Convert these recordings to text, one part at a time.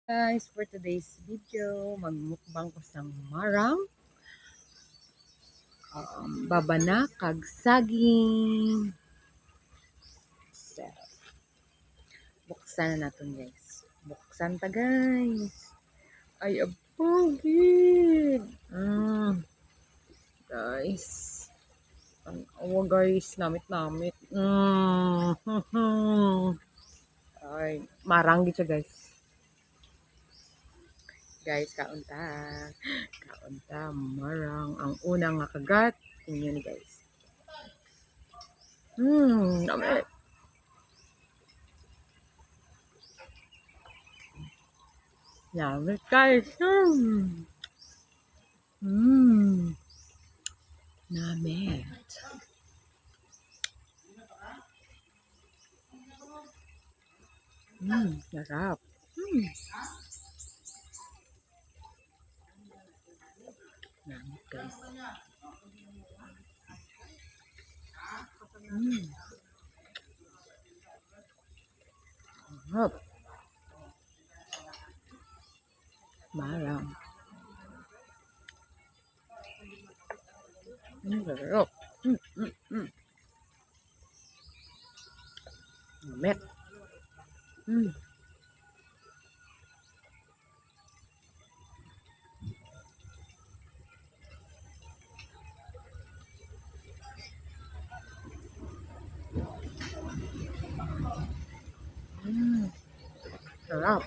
Guys, for today's video, magmukbang ko sa marang, babana, kag saging. So, buksan na natin guys. Buksan ta guys. Ay, abogid. Guys. Awa guys, namit-namit. Ay, marang gitu guys. Guys, kaunta. Kaunta, marang. Ang unang nga kagat. Tingnan ni guys. Namit. Namit guys. Namit. Sarap. Namit guys. Sarap. Marang. Sarap. Namit. Sarap.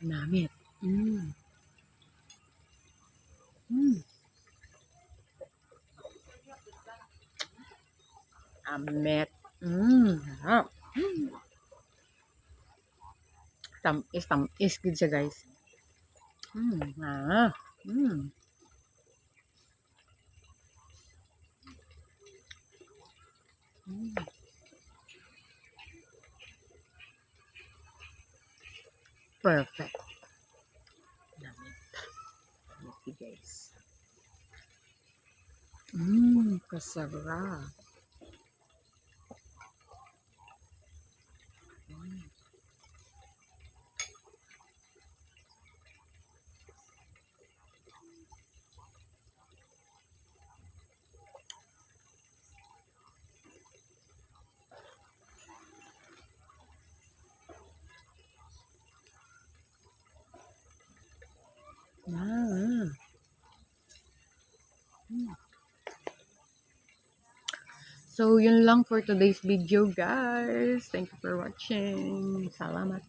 Namit. Amit. Sarap. Tamis good siya guys. Ah. Perfect. Namit. Okay guys. Kasarap. So, yun lang for today's video, guys. Thank you for watching. Salamat.